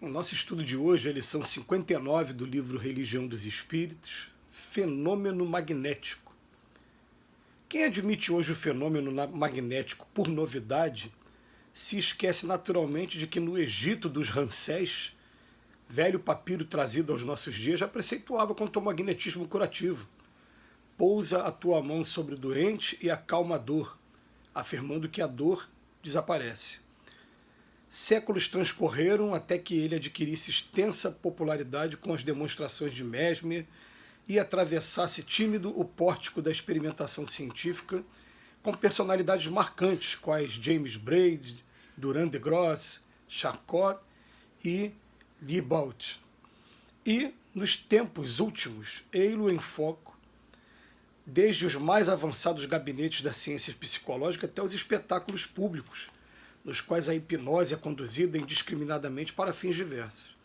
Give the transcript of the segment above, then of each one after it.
O nosso estudo de hoje é a lição 59 do livro Religião dos Espíritos, Fenômeno Magnético. Quem admite hoje o fenômeno magnético por novidade se esquece naturalmente de que no Egito dos Ramsés, velho papiro trazido aos nossos dias já preceituava quanto ao magnetismo curativo. Pousa a tua mão sobre o doente e acalma a dor, afirmando que a dor desaparece. Séculos transcorreram até que ele adquirisse extensa popularidade com as demonstrações de Mesmer e atravessasse tímido o pórtico da experimentação científica com personalidades marcantes, quais James Braid, Durand de Gross, Charcot e Liebold. E, nos tempos últimos, ei-lo em foco, desde os mais avançados gabinetes da ciência psicológica até os espetáculos públicos, nos quais a hipnose é conduzida indiscriminadamente para fins diversos.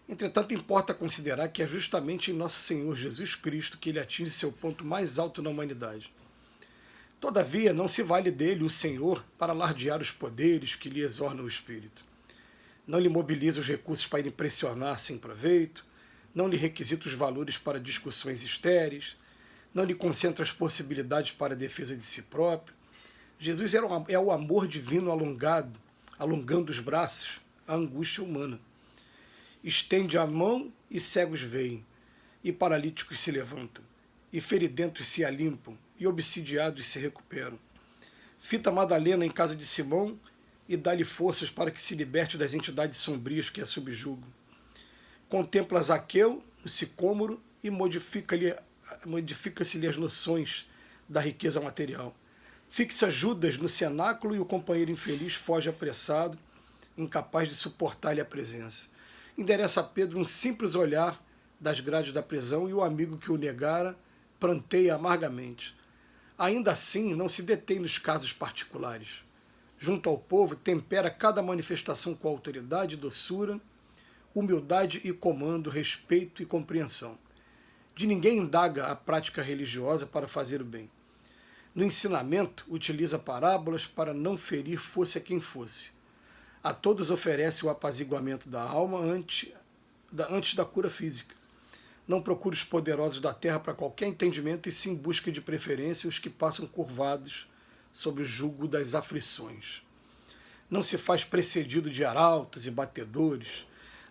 Entretanto, importa considerar que é justamente em Nosso Senhor Jesus Cristo que ele atinge seu ponto mais alto na humanidade. Todavia, não se vale dele, o Senhor, para alardear os poderes que lhe exornam o espírito. Não lhe mobiliza os recursos para impressionar sem proveito, não lhe requisita os valores para discussões estéreis, não lhe concentra as possibilidades para a defesa de si próprio. Jesus é o amor divino alongando os braços, a angústia humana. Estende a mão e cegos veem, e paralíticos se levantam, e feridentos se alimpam, e obsidiados se recuperam. Fita Madalena em casa de Simão e dá-lhe forças para que se liberte das entidades sombrias que a subjugam. Contempla Zaqueu no sicômoro e modifica-se-lhe as noções da riqueza material. Fixa Judas no cenáculo e o companheiro infeliz foge apressado, incapaz de suportar-lhe a presença. Endereça a Pedro um simples olhar das grades da prisão e o amigo que o negara pranteia amargamente. Ainda assim, não se detém nos casos particulares. Junto ao povo, tempera cada manifestação com autoridade e doçura, humildade e comando, respeito e compreensão. De ninguém indaga a prática religiosa para fazer o bem. No ensinamento, utiliza parábolas para não ferir fosse a quem fosse. A todos oferece o apaziguamento da alma antes da cura física. Não procura os poderosos da terra para qualquer entendimento e sim busca de preferência os que passam curvados sob o jugo das aflições. Não se faz precedido de arautos e batedores.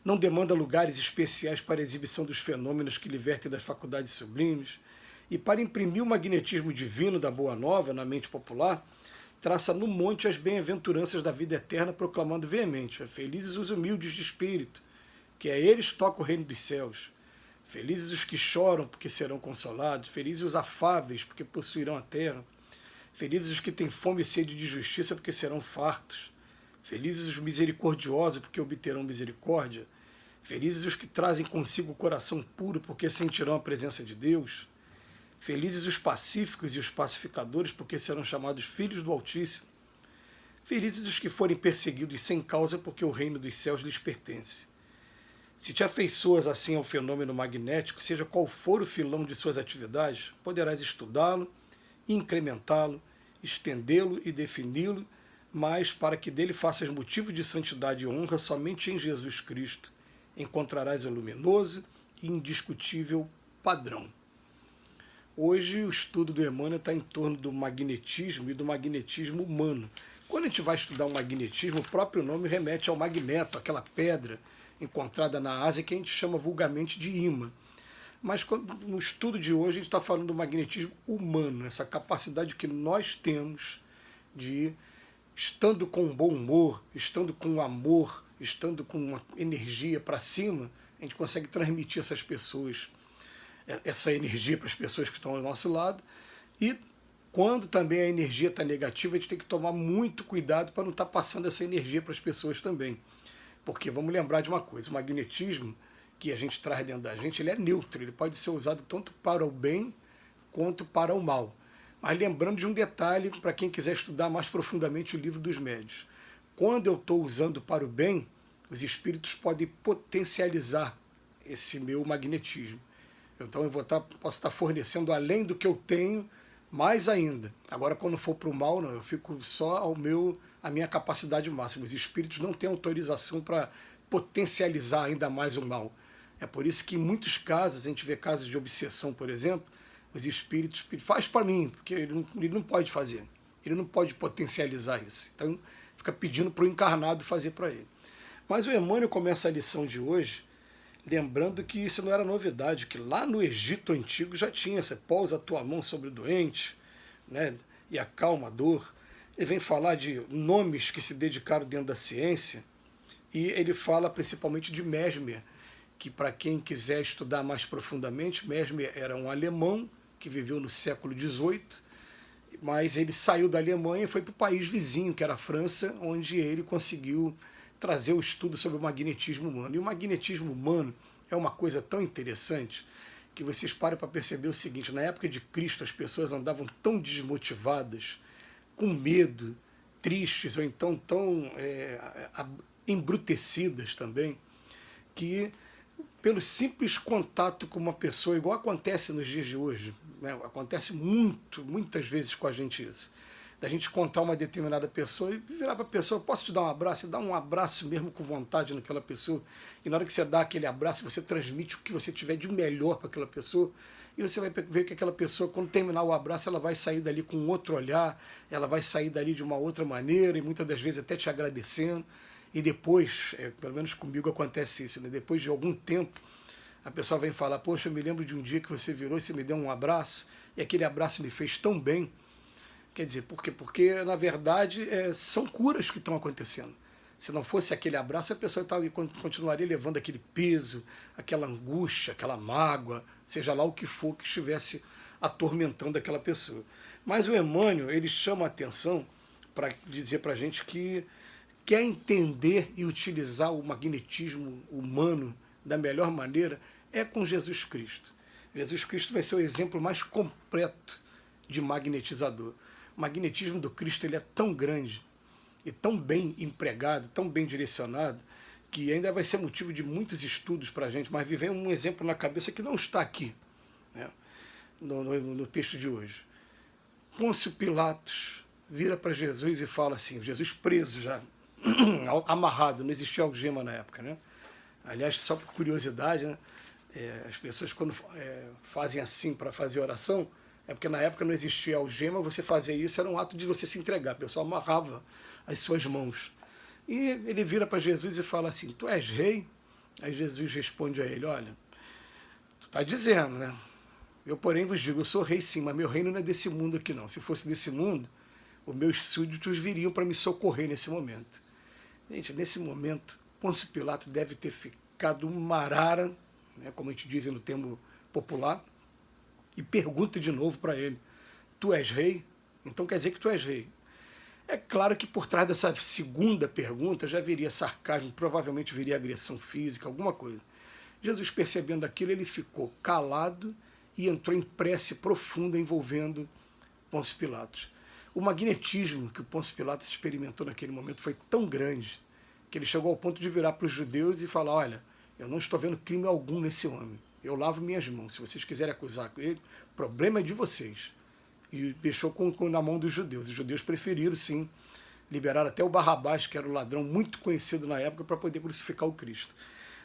Não demanda lugares especiais para a exibição dos fenômenos que libertem das faculdades sublimes. E para imprimir o magnetismo divino da Boa Nova na mente popular, traça no monte as bem-aventuranças da vida eterna, proclamando veemente: felizes os humildes de espírito, que a eles toca o reino dos céus. Felizes os que choram, porque serão consolados. Felizes os afáveis, porque possuirão a terra. Felizes os que têm fome e sede de justiça, porque serão fartos. Felizes os misericordiosos, porque obterão misericórdia. Felizes os que trazem consigo o coração puro, porque sentirão a presença de Deus. Felizes os pacíficos e os pacificadores, porque serão chamados filhos do Altíssimo. Felizes os que forem perseguidos sem causa, porque o reino dos céus lhes pertence. Se te afeiçoas assim ao fenômeno magnético, seja qual for o filão de suas atividades, poderás estudá-lo, incrementá-lo, estendê-lo e defini-lo, mas para que dele faças motivo de santidade e honra, somente em Jesus Cristo encontrarás o luminoso e indiscutível padrão. Hoje o estudo do Emmanuel está em torno do magnetismo e do magnetismo humano. Quando a gente vai estudar o magnetismo, o próprio nome remete ao magneto, aquela pedra encontrada na Ásia que a gente chama vulgarmente de ímã. Mas no estudo de hoje a gente está falando do magnetismo humano, essa capacidade que nós temos de, estando com bom humor, estando com amor, estando com uma energia para cima, a gente consegue transmitir essas pessoas essa energia para as pessoas que estão ao nosso lado. E quando também a energia está negativa, a gente tem que tomar muito cuidado para não estar passando essa energia para as pessoas também. Porque vamos lembrar de uma coisa, o magnetismo que a gente traz dentro da gente, ele é neutro, ele pode ser usado tanto para o bem quanto para o mal. Mas lembrando de um detalhe, para quem quiser estudar mais profundamente o Livro dos Médiuns. Quando eu estou usando para o bem, os espíritos podem potencializar esse meu magnetismo. Então eu posso estar fornecendo além do que eu tenho, mais ainda. Agora, quando for para o mal, não, eu fico só a minha capacidade máxima. Os espíritos não têm autorização para potencializar ainda mais o mal. É por isso que em muitos casos, a gente vê casos de obsessão, por exemplo, os espíritos faz para mim, porque ele não pode fazer. Ele não pode potencializar isso. Então, fica pedindo para o encarnado fazer para ele. Mas o Emmanuel começa a lição de hoje lembrando que isso não era novidade, que lá no Egito Antigo já tinha, você pousa a tua mão sobre o doente, né, e acalma a dor. Ele vem falar de nomes que se dedicaram dentro da ciência, e ele fala principalmente de Mesmer, que para quem quiser estudar mais profundamente, Mesmer era um alemão que viveu no século XVIII, mas ele saiu da Alemanha e foi para o país vizinho, que era a França, onde ele conseguiu trazer o estudo sobre o magnetismo humano. E o magnetismo humano é uma coisa tão interessante que vocês param para perceber o seguinte: na época de Cristo as pessoas andavam tão desmotivadas, com medo, tristes ou então tão embrutecidas também, que pelo simples contato com uma pessoa, igual acontece nos dias de hoje, né? Acontece muitas vezes com a gente isso, da gente encontrar uma determinada pessoa e virar para a pessoa: posso te dar um abraço? E dar um abraço mesmo com vontade naquela pessoa, e na hora que você dá aquele abraço, você transmite o que você tiver de melhor para aquela pessoa, e você vai ver que aquela pessoa, quando terminar o abraço, ela vai sair dali com outro olhar, ela vai sair dali de uma outra maneira, e muitas das vezes até te agradecendo. E depois, pelo menos comigo acontece isso, né? Depois de algum tempo, a pessoa vem falar: poxa, eu me lembro de um dia que você virou e você me deu um abraço, e aquele abraço me fez tão bem. Quer dizer, por quê? Porque, na verdade, são curas que estão acontecendo. Se não fosse aquele abraço, a pessoa continuaria levando aquele peso, aquela angústia, aquela mágoa, seja lá o que for que estivesse atormentando aquela pessoa. Mas o Emmanuel, ele chama a atenção para dizer para a gente que quer entender e utilizar o magnetismo humano da melhor maneira é com Jesus Cristo. Jesus Cristo vai ser o exemplo mais completo de magnetizador. O magnetismo do Cristo ele é tão grande e tão bem empregado, tão bem direcionado, que ainda vai ser motivo de muitos estudos para a gente, mas viver um exemplo na cabeça que não está aqui, né, no texto de hoje. Pôncio Pilatos vira para Jesus e fala assim, Jesus preso já, amarrado, não existia algema na época, né? Aliás, só por curiosidade, né, as pessoas quando fazem assim para fazer oração, é porque na época não existia algema, você fazia isso, era um ato de você se entregar, a pessoa amarrava as suas mãos. E ele vira para Jesus e fala assim: tu és rei? Aí Jesus responde a ele: olha, tu está dizendo, né? Eu, porém, vos digo, eu sou rei sim, mas meu reino não é desse mundo aqui não. Se fosse desse mundo, os meus súditos viriam para me socorrer nesse momento. Gente, nesse momento, Pôncio Pilatos deve ter ficado um marara, né, como a gente diz no termo popular, e pergunta de novo para ele: tu és rei? Então quer dizer que tu és rei. É claro que por trás dessa segunda pergunta já viria sarcasmo, provavelmente viria agressão física, alguma coisa. Jesus, percebendo aquilo, ele ficou calado e entrou em prece profunda envolvendo Pôncio Pilatos. O magnetismo que o Pôncio Pilatos experimentou naquele momento foi tão grande que ele chegou ao ponto de virar para os judeus e falar: olha, eu não estou vendo crime algum nesse homem. Eu lavo minhas mãos. Se vocês quiserem acusar ele, o problema é de vocês. E deixou na mão dos judeus. Os judeus preferiram, sim, liberar até o Barrabás, que era o ladrão muito conhecido na época, para poder crucificar o Cristo.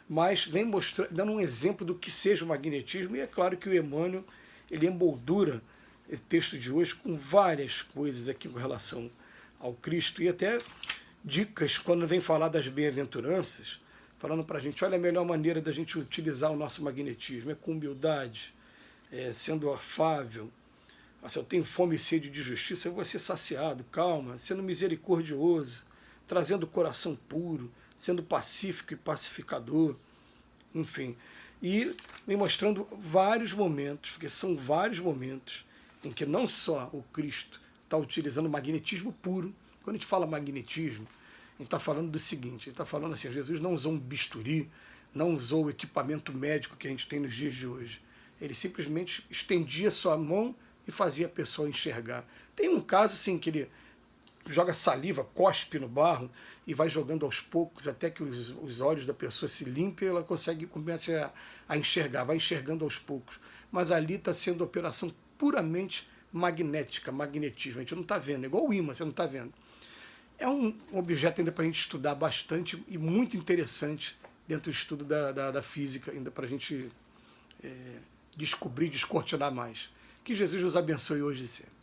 Mas vem dando um exemplo do que seja o magnetismo, e é claro que o Emmanuel ele emoldura esse texto de hoje com várias coisas aqui com relação ao Cristo, e até dicas quando vem falar das bem-aventuranças, falando para a gente: olha, a melhor maneira da gente utilizar o nosso magnetismo é com humildade, sendo afável. Se eu tenho fome e sede de justiça, eu vou ser saciado, calma, sendo misericordioso, trazendo o coração puro, sendo pacífico e pacificador, enfim. E me mostrando vários momentos, porque são vários momentos em que não só o Cristo está utilizando magnetismo puro. Quando a gente fala magnetismo, a gente está falando do seguinte: ele está falando assim, Jesus não usou um bisturi, não usou o equipamento médico que a gente tem nos dias de hoje. Ele simplesmente estendia sua mão e fazia a pessoa enxergar. Tem um caso assim que ele joga saliva, cospe no barro e vai jogando aos poucos até que os olhos da pessoa se limpem e ela começa a enxergar, vai enxergando aos poucos. Mas ali está sendo operação puramente magnética, magnetismo. A gente não está vendo, é igual o ímã, você não está vendo. é um objeto ainda para a gente estudar bastante e muito interessante dentro do estudo da física, ainda para a gente descobrir, descortinar mais. Que Jesus nos abençoe hoje e sempre.